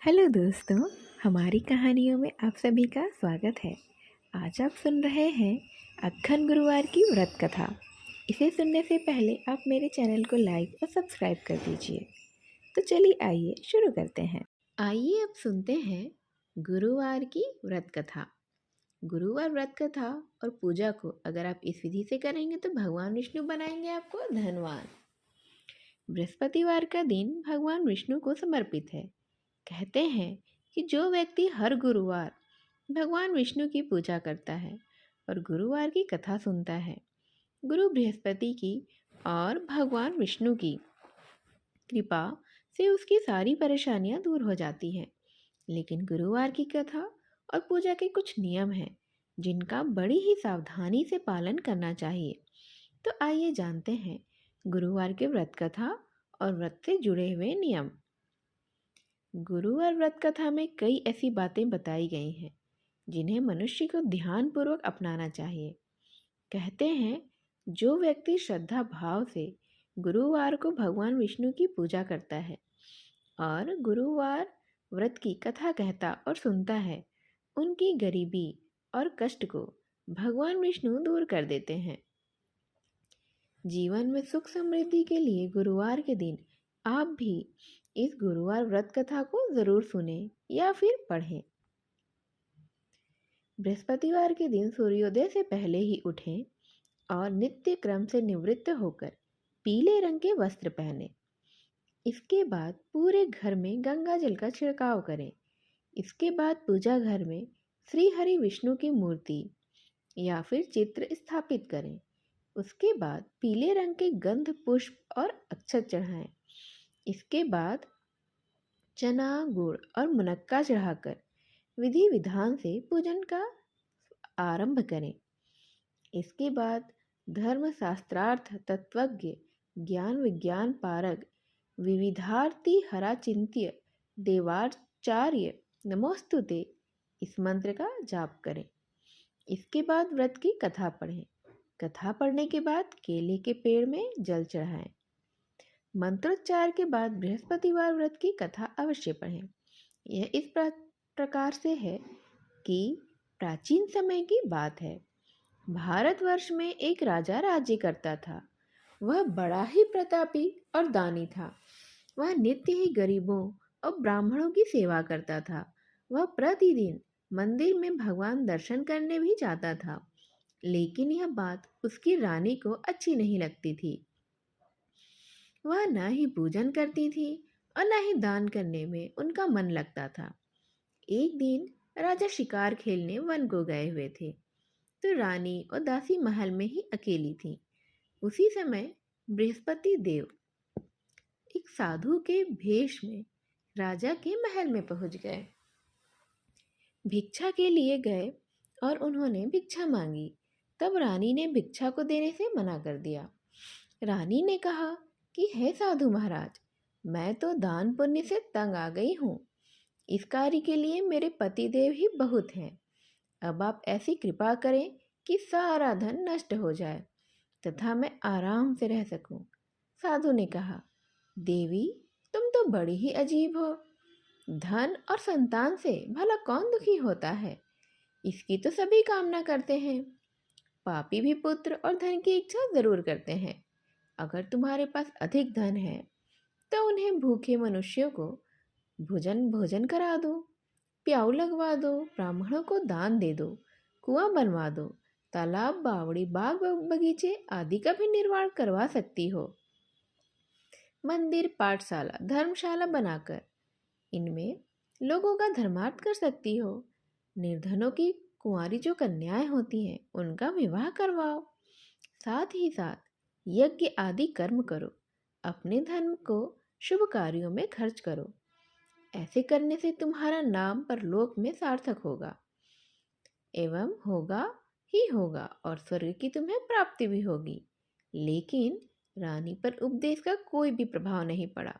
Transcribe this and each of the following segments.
Hello दोस्तों, हमारी कहानियों में आप सभी का स्वागत है। आज आप सुन रहे हैं अक्खन गुरुवार की व्रत कथा। इसे सुनने से पहले आप मेरे चैनल को लाइक और सब्सक्राइब कर दीजिए। तो चलिए आइए शुरू करते हैं। आइए अब सुनते हैं गुरुवार की व्रत कथा। गुरुवार व्रत कथा और पूजा को अगर आप इस विधि से करेंगे तो भगवान विष्णु बनाएंगे आपको धनवान। बृहस्पतिवार का दिन भगवान विष्णु को समर्पित है। कहते हैं कि जो व्यक्ति हर गुरुवार भगवान विष्णु की पूजा करता है और गुरुवार की कथा सुनता है, गुरु बृहस्पति की और भगवान विष्णु की कृपा से उसकी सारी परेशानियां दूर हो जाती हैं। लेकिन गुरुवार की कथा और पूजा के कुछ नियम हैं जिनका बड़ी ही सावधानी से पालन करना चाहिए। तो आइए जानते हैं गुरुवार के व्रत कथा और व्रत से जुड़े हुए नियम। गुरुवार व्रत कथा में कई ऐसी बातें बताई गई हैं जिन्हें मनुष्य को ध्यानपूर्वक अपनाना चाहिए। कहते हैं जो व्यक्ति श्रद्धा भाव से गुरुवार को भगवान विष्णु की पूजा करता है और गुरुवार व्रत की कथा कहता और सुनता है, उनकी गरीबी और कष्ट को भगवान विष्णु दूर कर देते हैं। जीवन में सुख समृद्धि के लिए गुरुवार के दिन आप भी इस गुरुवार व्रत कथा को जरूर सुने या फिर पढ़ें। बृहस्पतिवार के दिन सूर्योदय से पहले ही उठें और नित्य क्रम से निवृत्त होकर पीले रंग के वस्त्र पहनें। इसके बाद पूरे घर में गंगा जल का छिड़काव करें। इसके बाद पूजा घर में श्री हरि विष्णु की मूर्ति या फिर चित्र स्थापित करें। उसके बाद पीले रंग के गंध पुष्प और अक्षत चढ़ाएं। इसके बाद चना गुड़ और मुनक्का चढ़ाकर विधि विधान से पूजन का आरंभ करें। इसके बाद धर्म शास्त्रार्थ तत्वज्ञ ज्ञान विज्ञान पारग विविधार्थी हरा चिंत्य देवाचार्य नमोस्तुते इस मंत्र का जाप करें। इसके बाद व्रत की कथा पढ़ें। कथा पढ़ने के बाद केले के पेड़ में जल चढ़ाएं। मंत्रोच्चार के बाद बृहस्पतिवार व्रत की कथा अवश्य पढ़ें। यह इस प्रकार से है कि प्राचीन समय की बात है। भारतवर्ष में एक राजा राज्य करता था। वह बड़ा ही प्रतापी और दानी था। वह नित्य ही गरीबों और ब्राह्मणों की सेवा करता था। वह प्रतिदिन मंदिर में भगवान दर्शन करने भी जाता था। लेकिन यह बात उसकी रानी को अच्छी नहीं लगती थी। वह न ही पूजन करती थी और न ही दान करने में उनका मन लगता था। एक दिन राजा शिकार खेलने वन को गए हुए थे तो रानी और दासी महल में ही अकेली थी। उसी समय बृहस्पति देव एक साधु के भेष में राजा के महल में पहुंच गए। भिक्षा के लिए गए और उन्होंने भिक्षा मांगी। तब रानी ने भिक्षा को देने से मना कर दिया। रानी ने कहा कि हे साधु महाराज, मैं तो दान पुण्य से तंग आ गई हूँ। इस कार्य के लिए मेरे पतिदेव ही बहुत हैं। अब आप ऐसी कृपा करें कि सारा धन नष्ट हो जाए तथा मैं आराम से रह सकूं। साधु ने कहा, देवी तुम तो बड़ी ही अजीब हो। धन और संतान से भला कौन दुखी होता है? इसकी तो सभी कामना करते हैं। पापी भी पुत्र और धन की इच्छा जरूर करते हैं। अगर तुम्हारे पास अधिक धन है तो उन्हें भूखे मनुष्यों को भोजन करा दो, प्याऊ लगवा दो, ब्राह्मणों को दान दे दो, कुआं बनवा दो, तालाब बावड़ी बाग बगीचे आदि का भी निर्माण करवा सकती हो। मंदिर पाठशाला धर्मशाला बनाकर इनमें लोगों का धर्मार्थ कर सकती हो। निर्धनों की कुंवारी जो कन्याएं होती हैं उनका विवाह करवाओ। साथ ही साथ यज्ञ आदि कर्म करो। अपने धर्म को शुभ कार्यों में खर्च करो। ऐसे करने से तुम्हारा नाम परलोक में सार्थक होगा एवं होगा ही होगा और स्वर्ग की तुम्हें प्राप्ति भी होगी। लेकिन रानी पर उपदेश का कोई भी प्रभाव नहीं पड़ा।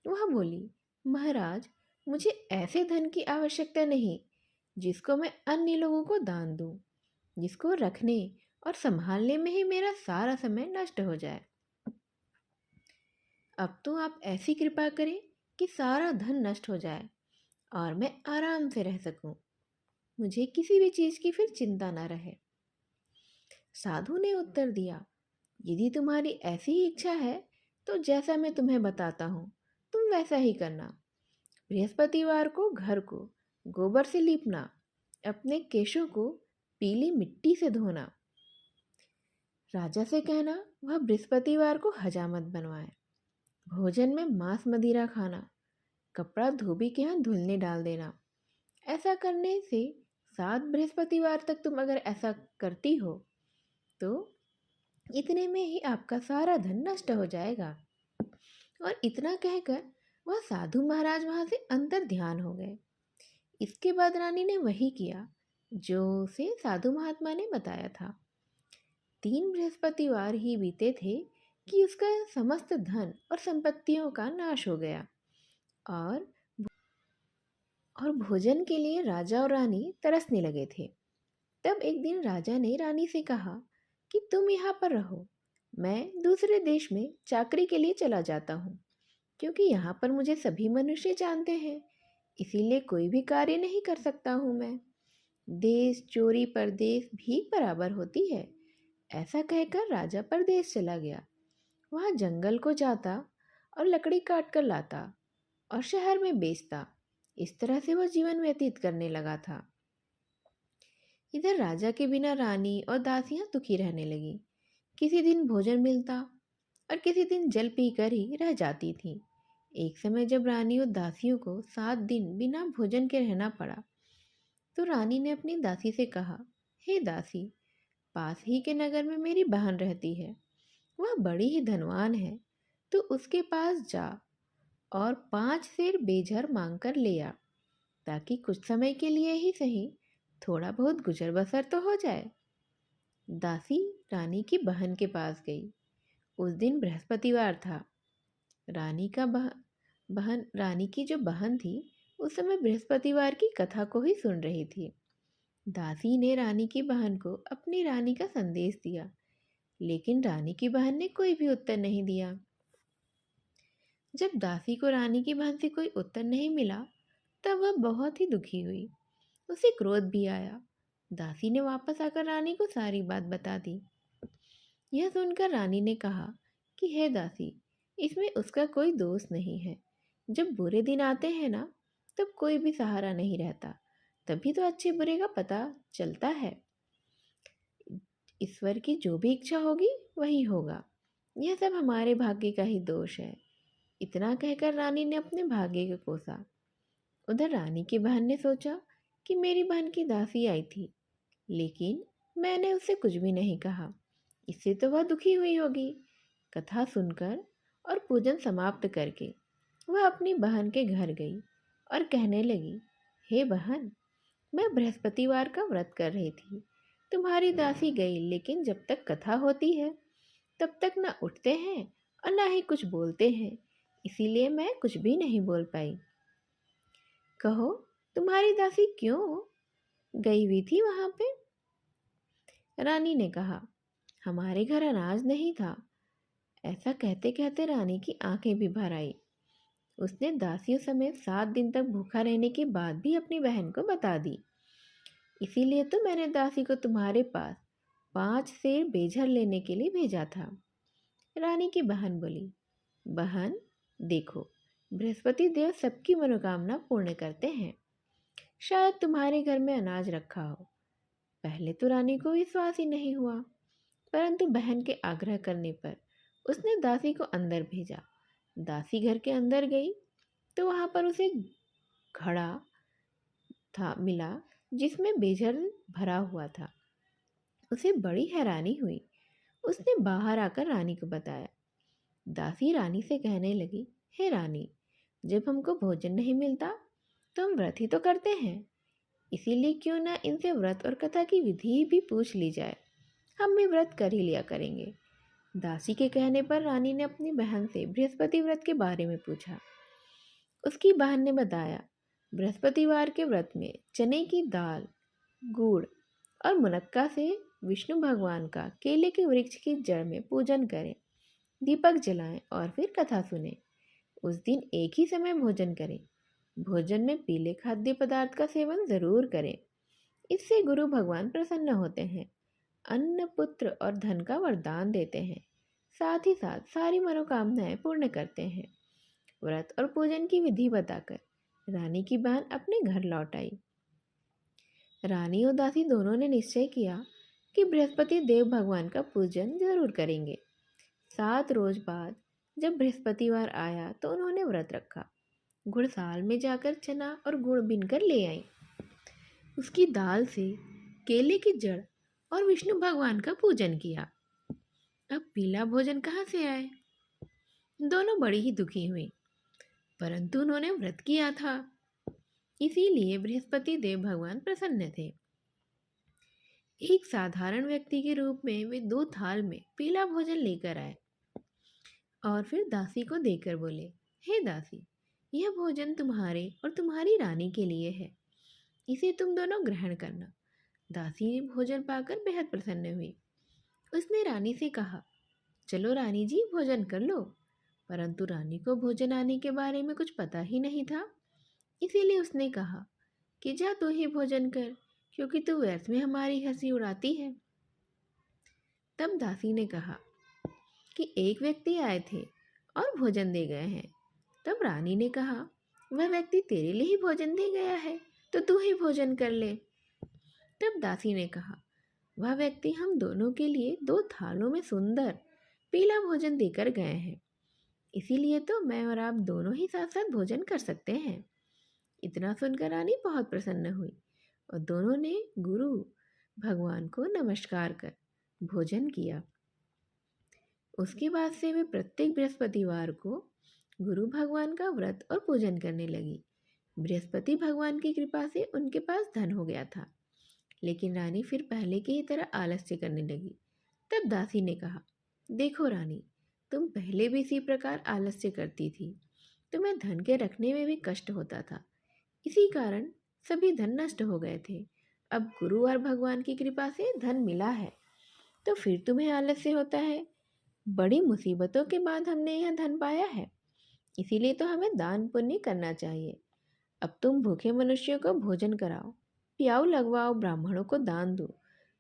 वह बोली, महाराज मुझे ऐसे धन की आवश्यकता नहीं जिसको मैं अन्य लोगों को दान दूं, जिसको रखने और संभालने में ही मेरा सारा समय नष्ट हो जाए। अब तो आप ऐसी कृपा करें कि सारा धन नष्ट हो जाए और मैं आराम से रह सकूं। मुझे किसी भी चीज़ की फिर चिंता ना रहे। साधु ने उत्तर दिया, यदि तुम्हारी ऐसी ही इच्छा है तो जैसा मैं तुम्हें बताता हूँ तुम वैसा ही करना। बृहस्पतिवार को घर को गोबर से लीपना, अपने केशों को पीली मिट्टी से धोना, राजा से कहना वह बृहस्पतिवार को हजामत बनवाए, भोजन में मांस मदिरा खाना, कपड़ा धोबी के यहाँ धुलने डाल देना। ऐसा करने से 7 बृहस्पतिवार तक तुम अगर ऐसा करती हो तो इतने में ही आपका सारा धन नष्ट हो जाएगा। और इतना कहकर वह साधु महाराज वहां से अंतर ध्यान हो गए। इसके बाद रानी ने वही किया जो उसे साधु महात्मा ने बताया था। 3 बृहस्पतिवार ही बीते थे कि उसका समस्त धन और संपत्तियों का नाश हो गया। और भोजन के लिए राजा और रानी तरसने लगे थे। तब एक दिन राजा ने रानी से कहा कि तुम यहाँ पर रहो, मैं दूसरे देश में चाकरी के लिए चला जाता हूँ, क्योंकि यहाँ पर मुझे सभी मनुष्य जानते हैं, इसीलिए कोई भी कार्य नहीं कर सकता हूँ मैं। देश चोरी परदेश भीख बराबर होती है। ऐसा कहकर राजा परदेश चला गया। वहाँ जंगल को जाता और लकड़ी काट कर लाता और शहर में बेचता। इस तरह से वह जीवन व्यतीत करने लगा था। इधर राजा के बिना रानी और दासियां दुखी रहने लगी। किसी दिन भोजन मिलता और किसी दिन जल पीकर ही रह जाती थीं। एक समय जब रानी और दासियों को 7 दिन बिना भोजन के रहना पड़ा तो रानी ने अपनी दासी से कहा, हे दासी, पास ही के नगर में मेरी बहन रहती है, वह बड़ी ही धनवान है, तो उसके पास जा और 5 सेर बेझर मांग कर ले आ, ताकि कुछ समय के लिए ही सही थोड़ा बहुत गुजर बसर तो हो जाए। दासी रानी की बहन के पास गई। उस दिन बृहस्पतिवार था। रानी की जो बहन थी उस समय बृहस्पतिवार की कथा को ही सुन रही थी। दासी ने रानी की बहन को अपनी रानी का संदेश दिया, लेकिन रानी की बहन ने कोई भी उत्तर नहीं दिया। जब दासी को रानी की बहन से कोई उत्तर नहीं मिला तब वह बहुत ही दुखी हुई। उसे क्रोध भी आया। दासी ने वापस आकर रानी को सारी बात बता दी। यह सुनकर रानी ने कहा कि हे दासी, इसमें उसका कोई दोष नहीं है। जब बुरे दिन आते हैं ना, तब कोई भी सहारा नहीं रहता, तभी तो अच्छे बुरे का पता चलता है। ईश्वर की जो भी इच्छा होगी वही होगा। यह सब हमारे भाग्य का ही दोष है। इतना कहकर रानी ने अपने भाग्य को कोसा। उधर रानी की बहन ने सोचा कि मेरी बहन की दासी आई थी, लेकिन मैंने उससे कुछ भी नहीं कहा, इससे तो वह दुखी हुई होगी। कथा सुनकर और पूजन समाप्त करके वह अपनी बहन के घर गई और कहने लगी, हे बहन, मैं बृहस्पतिवार का व्रत कर रही थी। तुम्हारी दासी गई, लेकिन जब तक कथा होती है तब तक ना उठते हैं और ना ही कुछ बोलते हैं, इसीलिए मैं कुछ भी नहीं बोल पाई। कहो, तुम्हारी दासी क्यों गई हुई थी वहां पे? रानी ने कहा, हमारे घर अनाज नहीं था। ऐसा कहते कहते रानी की आंखें भी भर आई। उसने दासियों समेत 7 दिन तक भूखा रहने के बाद भी अपनी बहन को बता दी। इसीलिए तो मैंने दासी को तुम्हारे पास 5 सेर बेझर लेने के लिए भेजा था। रानी की बहन बोली, बहन देखो, बृहस्पति देव सबकी मनोकामना पूर्ण करते हैं। शायद तुम्हारे घर में अनाज रखा हो। पहले तो रानी को विश्वास ही नहीं हुआ, परंतु बहन के आग्रह करने पर उसने दासी को अंदर भेजा। दासी घर के अंदर गई तो वहां पर उसे घड़ा था मिला जिसमें बेझर भरा हुआ था। उसे बड़ी हैरानी हुई। उसने बाहर आकर रानी को बताया। दासी रानी से कहने लगी, हे रानी, जब हमको भोजन नहीं मिलता तो हम व्रत ही तो करते हैं, इसीलिए क्यों ना इनसे व्रत और कथा की विधि भी पूछ ली जाए। हम भी व्रत कर ही लिया करेंगे। दासी के कहने पर रानी ने अपनी बहन से बृहस्पति व्रत के बारे में पूछा। उसकी बहन ने बताया, बृहस्पतिवार के व्रत में चने की दाल, गुड़ और मुनक्का से विष्णु भगवान का केले के वृक्ष की जड़ में पूजन करें, दीपक जलाएं और फिर कथा सुने। उस दिन एक ही समय भोजन करें। भोजन में पीले खाद्य पदार्थ का सेवन जरूर करें। इससे गुरु भगवान प्रसन्न होते हैं, अन्न, पुत्र और धन का वरदान देते हैं। साथ ही साथ सारी मनोकामनाएं पूर्ण करते हैं। व्रत और पूजन की विधि बताकर रानी की बहन अपने घर लौट आई। रानी और दासी दोनों ने निश्चय किया कि बृहस्पति देव भगवान का पूजन जरूर करेंगे। 7 रोज बाद जब बृहस्पतिवार आया तो उन्होंने व्रत रखा। गुड़साल में जाकर चना और गुड़ बीनकर ले आई। उसकी दाल से केले की जड़ और विष्णु भगवान का पूजन किया। अब पीला भोजन कहाँ से आए? दोनों बड़ी ही दुखी हुई, परंतु उन्होंने व्रत किया था, इसीलिए बृहस्पति देव भगवान प्रसन्न थे। एक साधारण व्यक्ति के रूप में वे 2 थाल में पीला भोजन लेकर आए और फिर दासी को देकर बोले, हे दासी, यह भोजन तुम्हारे और तुम्हारी रानी के लिए है, इसे तुम दोनों ग्रहण करना। दासी ने भोजन पाकर बेहद प्रसन्न हुई। उसने रानी से कहा, चलो रानी जी, भोजन कर लो। परंतु रानी को भोजन आने के बारे में कुछ पता ही नहीं था, इसीलिए उसने कहा कि जा तू ही भोजन कर, क्योंकि तू व्यर्थ में हमारी हंसी उड़ाती है। तब दासी ने कहा कि एक व्यक्ति आए थे और भोजन दे गए हैं। तब रानी ने कहा, वह व्यक्ति तेरे लिए ही भोजन दे गया है, तो तू ही भोजन कर ले। तब दासी ने कहा, वह व्यक्ति हम दोनों के लिए 2 थालों में सुंदर पीला भोजन देकर गए हैं, इसीलिए तो मैं और आप दोनों ही साथ साथ भोजन कर सकते हैं। इतना सुनकर रानी बहुत प्रसन्न हुई और दोनों ने गुरु भगवान को नमस्कार कर भोजन किया। उसके बाद से वे प्रत्येक बृहस्पतिवार को गुरु भगवान का व्रत और पूजन करने लगी। बृहस्पति भगवान की कृपा से उनके पास धन हो गया था, लेकिन रानी फिर पहले की ही तरह आलस्य करने लगी। तब दासी ने कहा, देखो रानी, तुम पहले भी इसी प्रकार आलस्य करती थी, तुम्हें धन के रखने में भी कष्ट होता था, इसी कारण सभी धन नष्ट हो गए थे। अब गुरु और भगवान की कृपा से धन मिला है, तो फिर तुम्हें आलस्य होता है। बड़ी मुसीबतों के बाद हमने यह धन पाया है, इसीलिए तो हमें दान पुण्य करना चाहिए। अब तुम भूखे मनुष्यों को भोजन कराओ, प्याऊ लगवाओ, ब्राह्मणों को दान दो,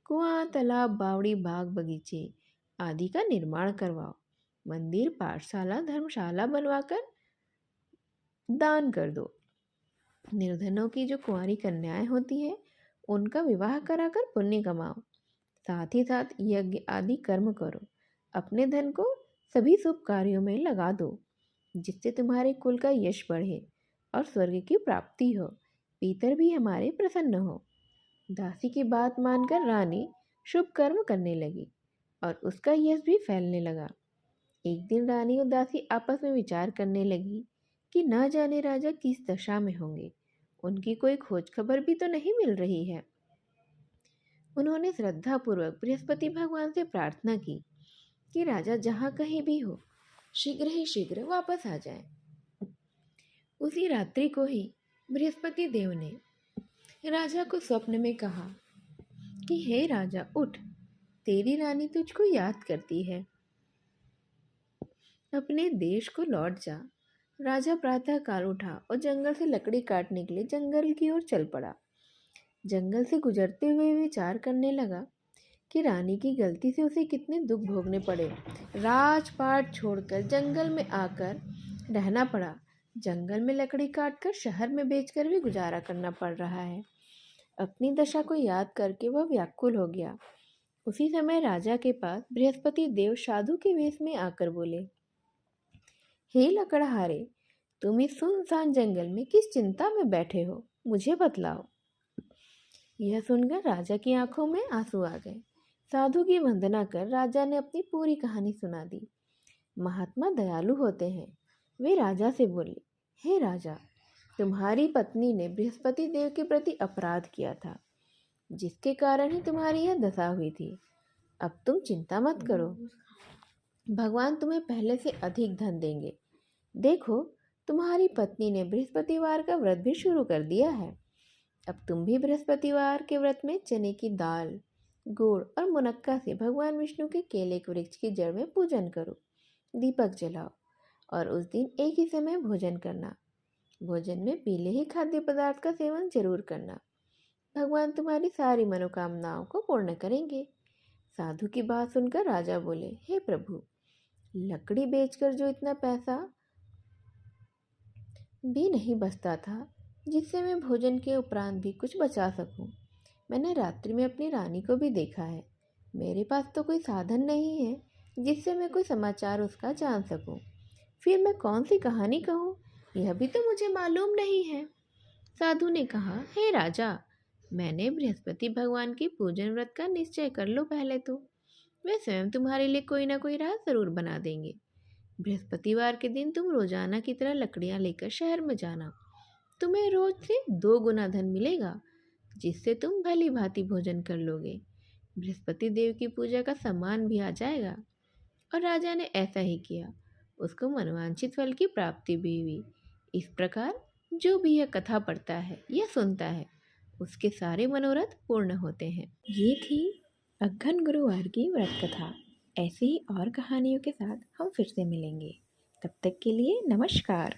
कुआं, तालाब, बावड़ी, बाग, बगीचे आदि का निर्माण करवाओ, मंदिर, पाठशाला, धर्मशाला बनवाकर दान कर दो। निर्धनों की जो कुंवारी कन्याएं होती हैं, उनका विवाह कराकर पुण्य कमाओ। साथ ही साथ यज्ञ आदि कर्म करो। अपने धन को सभी शुभ कार्यों में लगा दो, जिससे तुम्हारे कुल का यश बढ़े और स्वर्ग की प्राप्ति हो, पितर भी हमारे प्रसन्न हो। दासी की बात मानकर रानी शुभ कर्म करने लगी और उसका यश भी फैलने लगा। एक दिन रानी और दासी आपस में विचार करने लगी कि न जाने राजा किस दशा में होंगे, उनकी कोई खोज खबर भी तो नहीं मिल रही है। उन्होंने श्रद्धापूर्वक बृहस्पति भगवान से प्रार्थना की कि राजा जहाँ कहीं भी हो, शीघ्र ही शीघ्र वापस आ जाए। उसी रात्रि को ही बृहस्पति देव ने राजा को स्वप्न में कहा कि हे राजा, उठ, तेरी रानी तुझको याद करती है, अपने देश को लौट जा। राजा प्रातः काल उठा और जंगल से लकड़ी काटने के लिए जंगल की ओर चल पड़ा। जंगल से गुजरते हुए विचार करने लगा कि रानी की गलती से उसे कितने दुख भोगने पड़े। राजपाट छोड़कर जंगल में आकर रहना पड़ा। जंगल में लकड़ी काटकर शहर में बेचकर भी गुजारा करना पड़ रहा है। अपनी दशा को याद करके वह व्याकुल हो गया। उसी समय राजा के पास बृहस्पति देव साधु के वेश में आकर बोले, हे लकड़हारे, तुम इस सुनसान जंगल में किस चिंता में बैठे हो, मुझे बतलाओ। यह सुनकर राजा की आंखों में आंसू आ गए। साधु की वंदना कर राजा ने अपनी पूरी कहानी सुना दी। महात्मा दयालु होते हैं। वे राजा से बोले, हे राजा, तुम्हारी पत्नी ने बृहस्पति देव के प्रति अपराध किया था, जिसके कारण ही तुम्हारी यह दशा हुई थी। अब तुम चिंता मत करो, भगवान तुम्हें पहले से अधिक धन देंगे। देखो, तुम्हारी पत्नी ने बृहस्पतिवार का व्रत भी शुरू कर दिया है। अब तुम भी बृहस्पतिवार के व्रत में चने की दाल, गुड़ और मुनक्का से भगवान विष्णु के केले के वृक्ष की जड़ में पूजन करो, दीपक जलाओ और उस दिन एक ही समय भोजन करना। भोजन में पीले ही खाद्य पदार्थ का सेवन जरूर करना। भगवान तुम्हारी सारी मनोकामनाओं को पूर्ण करेंगे। साधु की बात सुनकर राजा बोले, हे प्रभु, लकड़ी बेचकर जो इतना पैसा भी नहीं बचता था जिससे मैं भोजन के उपरांत भी कुछ बचा सकूं। मैंने रात्रि में अपनी रानी को भी देखा है। मेरे पास तो कोई साधन नहीं है जिससे मैं कोई समाचार उसका जान सकूं। फिर मैं कौन सी कहानी कहूँ, यह भी तो मुझे मालूम नहीं है। साधु ने कहा, हे राजा, मैंने बृहस्पति भगवान की पूजन व्रत का निश्चय कर लो पहले तो। वे स्वयं तुम्हारे लिए कोई ना कोई राह जरूर बना देंगे। बृहस्पतिवार के दिन तुम रोजाना की तरह लकड़ियां लेकर शहर में जाना। तुम्हें रोज से 2 गुना धन मिलेगा, जिससे तुम भली भांति भोजन कर लोगे। बृहस्पति देव की पूजा का सम्मान भी आ जाएगा। और राजा ने ऐसा ही किया। उसको मनवांछित फल की प्राप्ति भी हुई। इस प्रकार जो भी यह कथा पढ़ता है या सुनता है, उसके सारे मनोरथ पूर्ण होते हैं। ये थी अघन गुरुवार की व्रत कथा। ऐसे ही और कहानियों के साथ हम फिर से मिलेंगे। तब तक के लिए नमस्कार।